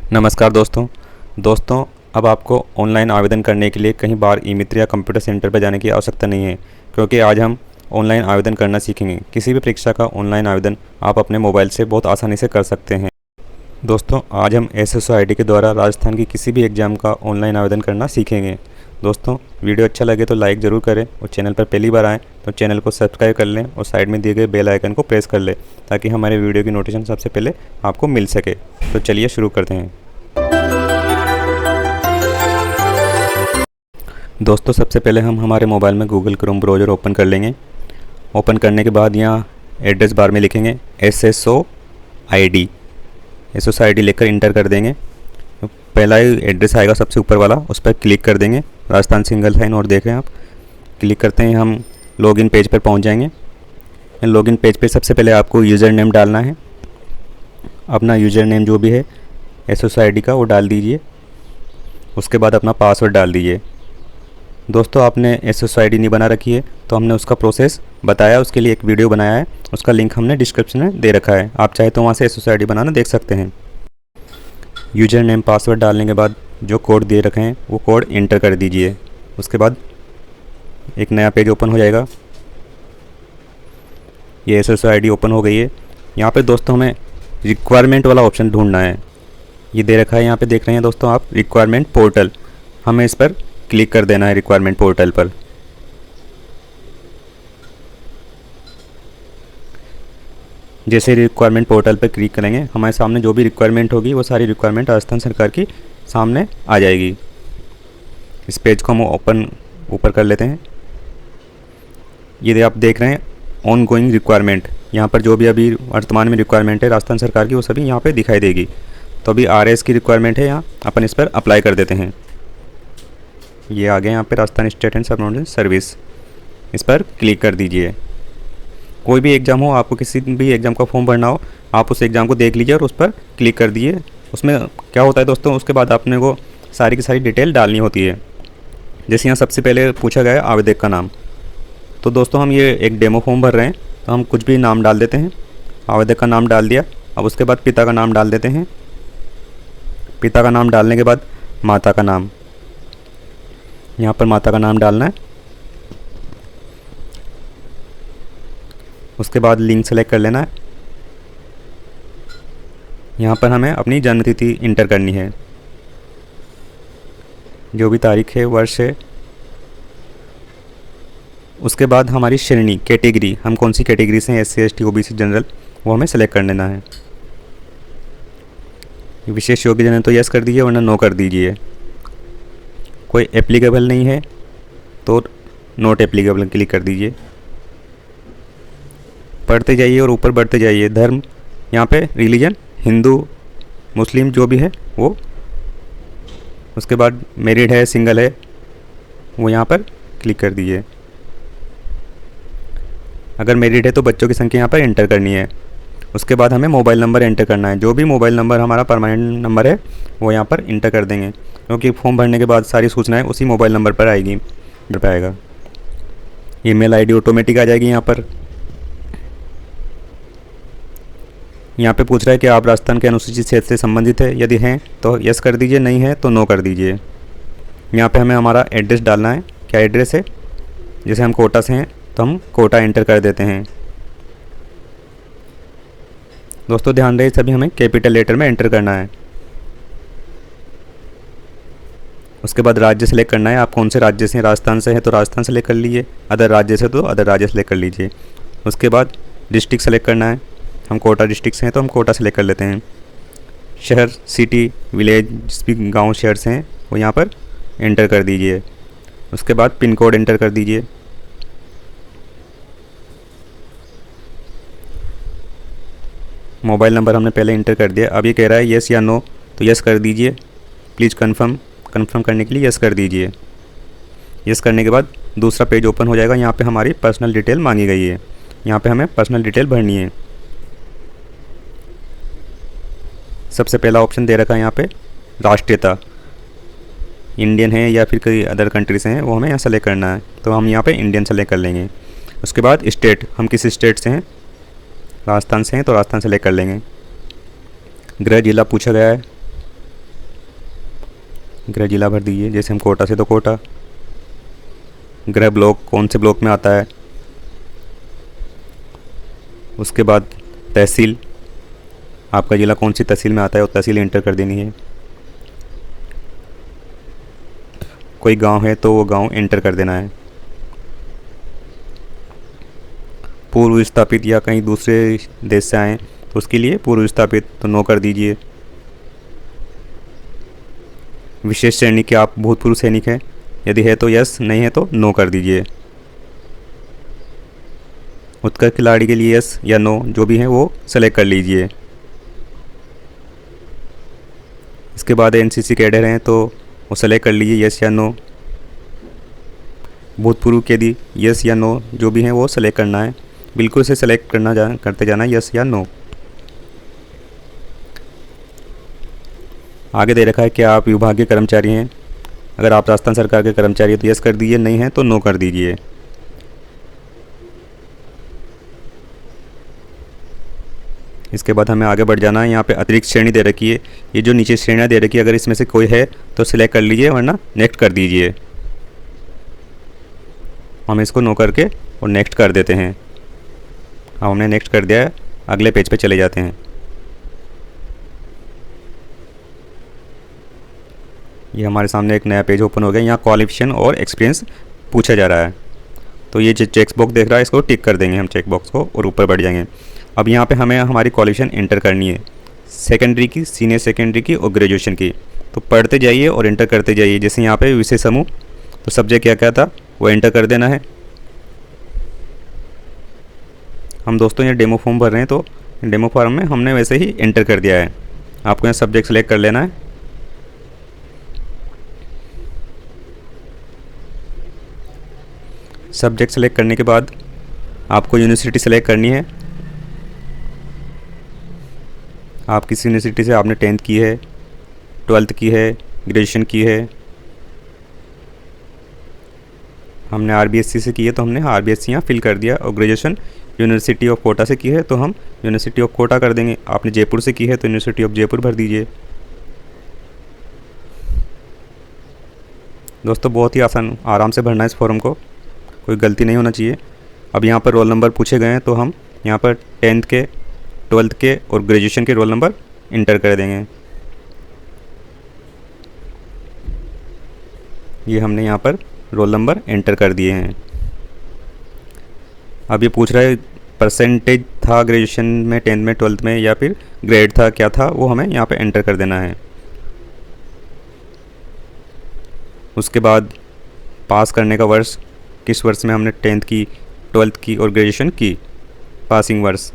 नमस्कार दोस्तों, अब आपको ऑनलाइन आवेदन करने के लिए कहीं बार ई-मित्र या कंप्यूटर सेंटर पर जाने की आवश्यकता नहीं है, क्योंकि आज हम ऑनलाइन आवेदन करना सीखेंगे। किसी भी परीक्षा का ऑनलाइन आवेदन आप अपने मोबाइल से बहुत आसानी से कर सकते हैं। दोस्तों, आज हम SSOID के द्वारा राजस्थान की किसी भी एग्ज़ाम का ऑनलाइन आवेदन करना सीखेंगे। दोस्तों, वीडियो अच्छा लगे तो लाइक ज़रूर करें और चैनल पर पहली बार आएँ तो चैनल को सब्सक्राइब कर लें और साइड में दिए गए बेल आइकन को प्रेस कर लें, ताकि हमारे वीडियो की नोटिफिकेशन सबसे पहले आपको मिल सके। तो चलिए शुरू करते हैं। दोस्तों, सबसे पहले हम हमारे मोबाइल में गूगल क्रोम ब्राउज़र ओपन कर लेंगे। ओपन करने के बाद यहाँ एड्रेस बार में लिखेंगे SSOID लिखकर इंटर कर देंगे। तो पहला ही एड्रेस आएगा सबसे ऊपर वाला, उस पर क्लिक कर देंगे। राजस्थान सिंगल साइन और देख रहे हैं आप, क्लिक करते हैं हम लॉगिन पेज पर पहुँच जाएंगे। लॉगिन पेज पे सबसे पहले आपको यूज़र नेम डालना है। अपना यूज़र नेम जो भी है SSOID का वो डाल दीजिए। उसके बाद अपना पासवर्ड डाल दीजिए। दोस्तों, आपने SSOID नहीं बना रखी है तो हमने उसका प्रोसेस बताया, उसके लिए एक वीडियो बनाया है, उसका लिंक हमने डिस्क्रिप्शन में दे रखा है। आप चाहे तो वहाँ से SSOID बनाना देख सकते हैं। यूज़र नेम पासवर्ड डालने के बाद जो कोड दे रखे हैं वो कोड इंटर कर दीजिए। उसके बाद एक नया पेज ओपन हो जाएगा। ये SSOID ओपन हो गई है। यहाँ पे दोस्तों हमें रिक्वायरमेंट वाला ऑप्शन ढूंढना है। ये दे रखा है, यहाँ पे देख रहे हैं दोस्तों आप, रिक्वायरमेंट पोर्टल। हमें इस पर क्लिक कर देना है, रिक्वायरमेंट पोर्टल पर। जैसे रिक्वायरमेंट पोर्टल पर क्लिक करेंगे, हमारे सामने जो भी रिक्वायरमेंट होगी वो सारी रिक्वायरमेंट राजस्थान सरकार की सामने आ जाएगी। इस पेज को हम ओपन ऊपर कर लेते हैं। ये आप देख रहे हैं ऑन गोइंग रिक्वायरमेंट। यहाँ पर जो भी अभी वर्तमान में रिक्वायरमेंट है राजस्थान सरकार की वो सभी यहाँ पे दिखाई देगी। तो अभी RS की रिक्वायरमेंट है, यहाँ अपन इस पर अप्लाई कर देते हैं। ये आ गया यहाँ पे राजस्थान स्टेट एंड सब सर्विस। इस पर क्लिक कर दीजिए। कोई भी एग्ज़ाम हो, आपको किसी भी एग्ज़ाम का फॉर्म भरना हो, आप उस एग्ज़ाम को देख लीजिए और उस पर क्लिक कर दीजिए। उसमें क्या होता है दोस्तों, उसके बाद आपने को सारी की सारी डिटेल डालनी होती है। जैसे यहाँ सबसे पहले पूछा गया है आवेदक का नाम। तो दोस्तों हम ये एक डेमो फॉर्म भर रहे हैं, तो हम कुछ भी नाम डाल देते हैं। आवेदक का नाम डाल दिया। अब उसके बाद पिता का नाम डाल देते हैं। पिता का नाम डालने के बाद माता का नाम, यहाँ पर माता का नाम डालना है। उसके बाद लिंक सेलेक्ट कर लेना है। यहाँ पर हमें अपनी जन्मतिथि इंटर करनी है, जो भी तारीख है, वर्ष है। उसके बाद हमारी श्रेणी, कैटेगरी, हम कौन सी कैटेगरी से हैं, SC ST OBC जनरल, वो हमें सेलेक्ट कर लेना है। विशेष योग्यजन है तो यस कर दीजिए, वरना नो कर दीजिए। कोई एप्लीकेबल नहीं है तो नॉट एप्लीकेबल क्लिक कर दीजिए। पढ़ते जाइए और ऊपर बढ़ते जाइए। धर्म, यहाँ पे रिलीजन हिंदू मुस्लिम जो भी है वो। उसके बाद मैरिड है सिंगल है वो यहाँ पर क्लिक कर दीजिए। अगर मैरिड है तो बच्चों की संख्या यहाँ पर एंटर करनी है। उसके बाद हमें मोबाइल नंबर एंटर करना है। जो भी मोबाइल नंबर हमारा परमानेंट नंबर है वो यहाँ पर इंटर कर देंगे, क्योंकि फॉर्म भरने के बाद सारी सूचनाएं उसी मोबाइल नंबर पर आएगी, पाएगा। ईमेल ID ऑटोमेटिक आ जाएगी। यहाँ पे पूछ रहा है कि आप राजस्थान के अनुसूचित क्षेत्र से संबंधित है, यदि हैं तो यस कर दीजिए, नहीं है तो नो कर दीजिए। यहाँ पे हमें हमारा एड्रेस डालना है। क्या एड्रेस है, जैसे हम कोटा से हैं तो हम कोटा एंटर कर देते हैं। दोस्तों ध्यान रहे, सभी हमें कैपिटल लेटर में एंटर करना है। उसके बाद राज्य सेलेक्ट करना है। आप कौन से राज्य से हैं, राजस्थान से हैं तो राजस्थान सेलेक्ट कर लीजिए, अदर राज्य से तो अदर राज्य सेलेक्ट कर लीजिए। उसके बाद डिस्ट्रिक्ट सेलेक्ट करना है। हम कोटा डिस्ट्रिक्ट से हैं तो हम कोटा सेलेक्ट कर लेते हैं। शहर, सिटी, विलेज, जिस भी गाँव शहर से हैं वो यहाँ पर एंटर कर दीजिए। उसके बाद पिन कोड एंटर कर दीजिए। मोबाइल नंबर हमने पहले इंटर कर दिया। अब ये कह रहा है यस या नो, तो यस कर दीजिए। प्लीज़ कन्फर्म करने के लिए यस कर दीजिए। यस करने के बाद दूसरा पेज ओपन हो जाएगा। यहाँ पे हमारी पर्सनल डिटेल मांगी गई है। यहाँ पे हमें पर्सनल डिटेल भरनी है। सबसे पहला ऑप्शन दे रखा है यहाँ पे राष्ट्रीयता, इंडियन है या फिर कोई अदर कंट्री से हैं वो हमें यहाँ सेलेक्ट करना है, तो हम यहाँ पे इंडियन सेलेक्ट कर लेंगे। उसके बाद स्टेट, हम किस स्टेट से हैं, राजस्थान से हैं तो राजस्थान सेलेक्ट कर लेंगे। गृह जिला पूछा गया है गृह जिला भर दीजिए, जैसे हम कोटा से तो कोटा। गृह ब्लॉक कौन से ब्लॉक में आता है। उसके बाद तहसील, आपका ज़िला कौन सी तहसील में आता है, वो तहसील एंटर कर देनी है। कोई गांव है तो वो गांव एंटर कर देना है। पूर्व स्थापित या कहीं दूसरे देश से आए तो उसके लिए पूर्व स्थापित तो नो कर दीजिए। विशेष श्रेणी के आप भूतपूर्व सैनिक हैं, यदि है तो यस, नहीं है तो नो कर दीजिए। उत्कृष्ट खिलाड़ी के लिए यस या नो जो भी है वो सेलेक्ट कर लीजिए। इसके बाद एनसीसी कैडर हैं तो वो सेलेक्ट कर लीजिए यस या नो। भूतपूर्व के यदि यस या नो जो भी हैं वो सेलेक्ट करना है, बिल्कुल से सेलेक्ट करते जाना यस या नो। आगे दे रखा है कि आप विभागीय कर्मचारी हैं। अगर आप राजस्थान सरकार के कर्मचारी हैं तो यस कर दीजिए, नहीं है तो नो कर दीजिए। इसके बाद हमें आगे बढ़ जाना है। यहाँ पे अतिरिक्त श्रेणी दे रखी है, ये जो नीचे श्रेणियाँ दे रखी है, अगर इसमें से कोई है तो सिलेक्ट कर लीजिए, वरना नेक्स्ट कर दीजिए। हम इसको नो करके और नेक्स्ट कर देते हैं। अब हमने नेक्स्ट कर दिया है, अगले पेज पे चले जाते हैं। ये हमारे सामने एक नया पेज ओपन हो गया। यहाँ क्वालिफिकेशन और एक्सपीरियंस पूछा जा रहा है, तो ये जो चेक बॉक्स देख रहा है इसको टिक कर देंगे हम चेक बॉक्स को और ऊपर बढ़ जाएंगे। अब यहाँ पे हमें हमारी क्वालिफिकेशन एंटर करनी है, सेकेंडरी की, सीनियर सेकेंडरी की और ग्रेजुएशन की। तो पढ़ते जाइए और एंटर करते जाइए। जैसे यहाँ पे विषय समूह, तो सब्जेक्ट क्या क्या था वो एंटर कर देना है। हम दोस्तों ये डेमो फॉर्म भर रहे हैं, तो डेमो फॉर्म में हमने वैसे ही एंटर कर दिया है। आपको यहाँ सब्जेक्ट सेलेक्ट कर लेना है। सब्जेक्ट सेलेक्ट करने के बाद आपको यूनिवर्सिटी सेलेक्ट करनी है। आप किस यूनिवर्सिटी से आपने 10th की है, 12th की है, ग्रेजुएशन की है। हमने आरबीएससी से की है तो हमने आरबीएससी यहाँ फिल कर दिया। और ग्रेजुएशन यूनिवर्सिटी ऑफ कोटा से की है तो हम यूनिवर्सिटी ऑफ कोटा कर देंगे। आपने जयपुर से की है तो यूनिवर्सिटी ऑफ जयपुर भर दीजिए। दोस्तों बहुत ही आसान, आराम से भरना है इस फॉर्म को, कोई गलती नहीं होना चाहिए। अब यहाँ पर रोल नंबर पूछे गए हैं तो हम यहाँ पर 10th के, 12th के और ग्रेजुएशन के रोल नंबर इंटर कर देंगे। ये हमने यहाँ पर रोल नंबर एंटर कर दिए हैं। अब ये पूछ रहा है परसेंटेज था ग्रेजुएशन में, 10th में, 12th में, या फिर ग्रेड था, क्या था, वो हमें यहाँ पे एंटर कर देना है। उसके बाद पास करने का वर्ष, किस वर्ष में हमने 10th की, 12th की और ग्रेजुएशन की, पासिंग वर्ष।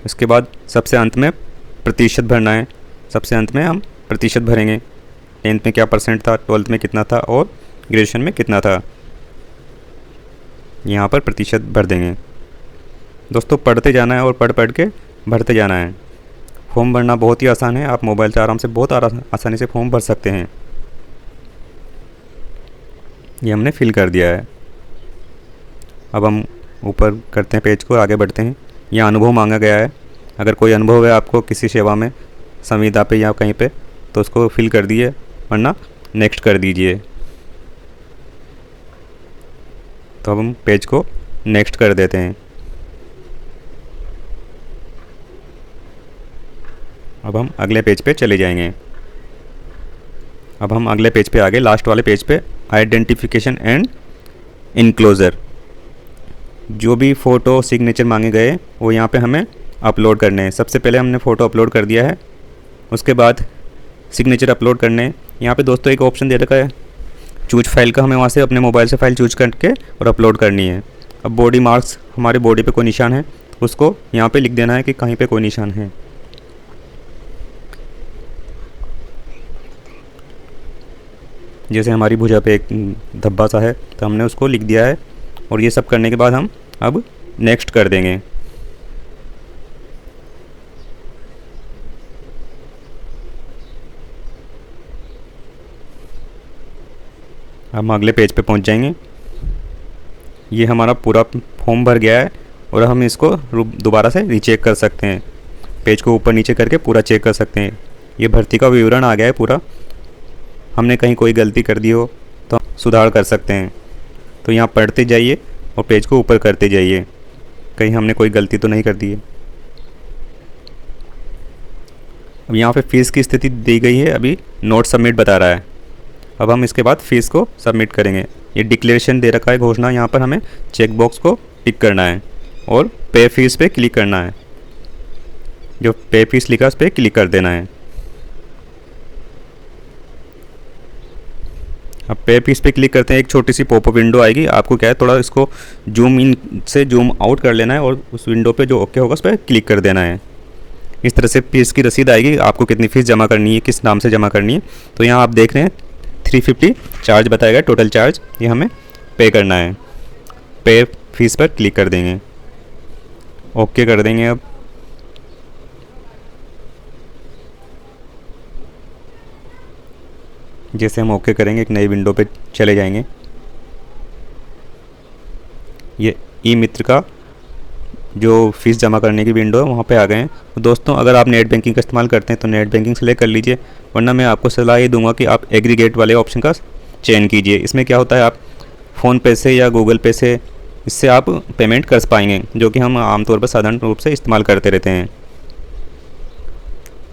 उसके बाद सबसे अंत में प्रतिशत भरना है। सबसे अंत में हम प्रतिशत भरेंगे, 10th में क्या परसेंट था, 12th में कितना था और ग्रेजुएशन में कितना था। यहाँ पर प्रतिशत भर देंगे। दोस्तों पढ़ते जाना है और पढ़ पढ़ के भरते जाना है। फॉर्म भरना बहुत ही आसान है, आप मोबाइल से आराम से बहुत आसानी से फॉर्म भर सकते हैं। ये हमने फिल कर दिया है। अब हम ऊपर करते हैं पेज को, आगे बढ़ते हैं। यहाँ अनुभव मांगा गया है। अगर कोई अनुभव है आपको किसी सेवा में, संविदा पे या कहीं पे, तो उसको फिल कर दीजिए, वरना नेक्स्ट कर दीजिए। तो अब हम पेज को नेक्स्ट कर देते हैं। अब हम अगले पेज पे चले जाएंगे। अब हम अगले पेज पे आ गए, लास्ट वाले पेज पे, आइडेंटिफिकेशन एंड इनक्लोजर। जो भी फ़ोटो सिग्नेचर मांगे गए वो यहाँ पे हमें अपलोड करने हैं। सबसे पहले हमने फ़ोटो अपलोड कर दिया है, उसके बाद सिग्नेचर अपलोड करने हैं। यहाँ पे दोस्तों एक ऑप्शन दे रखा है चूज फाइल का, हमें वहाँ से अपने मोबाइल से फ़ाइल चूज करके और अपलोड करनी है। अब बॉडी मार्क्स, हमारे बॉडी पे कोई निशान है उसको यहाँ पे लिख देना है कि कहीं पे कोई निशान है। जैसे हमारी भुजा पे एक धब्बा सा है तो हमने उसको लिख दिया है। और ये सब करने के बाद हम अब नेक्स्ट कर देंगे। हम अगले पेज पे पहुंच जाएंगे। ये हमारा पूरा फॉर्म भर गया है और हम इसको दोबारा से रीचेक कर सकते हैं। पेज को ऊपर नीचे करके पूरा चेक कर सकते हैं। ये भर्ती का विवरण आ गया है पूरा। हमने कहीं कोई गलती कर दी हो तो सुधार कर सकते हैं। तो यहाँ पढ़ते जाइए और पेज को ऊपर करते जाइए, कहीं हमने कोई गलती तो नहीं कर दी है। अब यहाँ पे फ़ीस की स्थिति दी गई है, अभी नोट सबमिट बता रहा है। अब हम इसके बाद फ़ीस को सबमिट करेंगे। ये डिक्लेरेशन दे रखा है घोषणा, यहाँ पर हमें चेक बॉक्स को टिक करना है और पे फीस पे क्लिक करना है। जो पे फीस लिखा है उस पर क्लिक कर देना है। अब पे फीस पे क्लिक करते हैं, एक छोटी सी पॉपअप विंडो आएगी। आपको क्या है, थोड़ा इसको जूम इन से जूम आउट कर लेना है और उस विंडो पे जो ओके होगा उस पर क्लिक कर देना है। इस तरह से फीस की रसीद आएगी, आपको कितनी फ़ीस जमा करनी है, किस नाम से जमा करनी है। तो यहाँ आप देख रहे हैं 350 चार्ज बताएगा, टोटल चार्ज, ये हमें पे करना है। पे फीस पर क्लिक कर देंगे, ओके कर देंगे। अब जैसे हम ओके करेंगे एक नई विंडो पे चले जाएंगे। ये ई मित्र का जो फ़ीस जमा करने की विंडो है वहाँ पे आ गए हैं। तो दोस्तों, अगर आप नेट बैंकिंग का इस्तेमाल करते हैं तो नेट बैंकिंग सेलेक्ट कर लीजिए, वरना मैं आपको सलाह ये दूंगा कि आप एग्रीगेट वाले ऑप्शन का चयन कीजिए। इसमें क्या होता है, आप फ़ोनपे से या गूगल पे से इससे आप पेमेंट कर पाएंगे, जो कि हम आमतौर पर साधारण रूप से इस्तेमाल करते रहते हैं।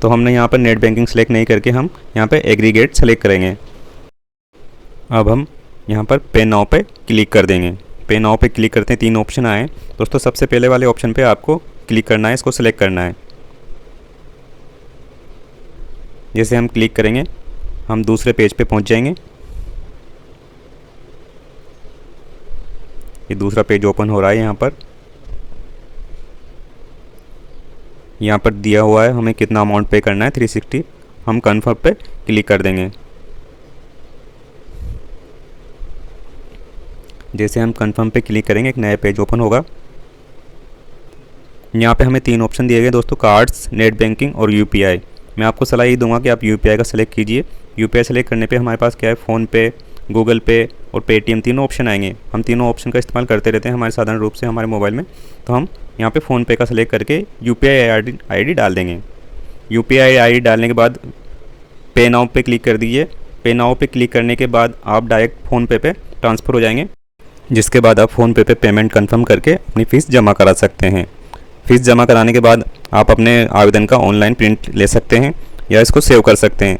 तो हमने यहाँ पर नेट बैंकिंग सेलेक्ट नहीं करके हम यहाँ पर एग्रीगेट सेलेक्ट करेंगे। अब हम यहाँ पर पे नाउ पे क्लिक कर देंगे। पे नाउ पे क्लिक करते हैं, 3 ऑप्शन आए दोस्तों। सबसे पहले वाले ऑप्शन पे आपको क्लिक करना है, इसको सेलेक्ट करना है। जैसे हम क्लिक करेंगे हम दूसरे पेज पे पहुंच जाएंगे। ये दूसरा पेज ओपन हो रहा है। यहाँ पर दिया हुआ है हमें कितना अमाउंट पे करना है, 360। हम कन्फर्म पे क्लिक कर देंगे। जैसे हम कन्फर्म पे क्लिक करेंगे एक नया पेज ओपन होगा। यहाँ पे हमें 3 ऑप्शन दिए गए दोस्तों, कार्ड्स, नेट बैंकिंग और यूपीआई। मैं आपको सलाह ये दूंगा कि आप यूपीआई का सेलेक्ट कीजिए। यूपीआई सेलेक्ट करने पे हमारे पास क्या है, फ़ोनपे, गूगल पे और पेटीएम, तीनों ऑप्शन आएंगे। हम तीनों ऑप्शन का इस्तेमाल करते रहते हैं हमारे साधारण रूप से हमारे मोबाइल में। तो हम यहाँ पे फ़ोनपे का सेलेक्ट करके यूपीआई आईडी डाल देंगे। यूपीआई आईडी डालने के बाद पे नाउ पे क्लिक कर दीजिए। पे नाउ पे क्लिक करने के बाद आप डायरेक्ट फ़ोनपे पे ट्रांसफ़र हो जाएंगे, जिसके बाद आप फ़ोनपे पे पेमेंट कंफर्म करके अपनी फ़ीस जमा करा सकते हैं। फ़ीस जमा कराने के बाद आप अपने आवेदन का ऑनलाइन प्रिंट ले सकते हैं या इसको सेव कर सकते हैं।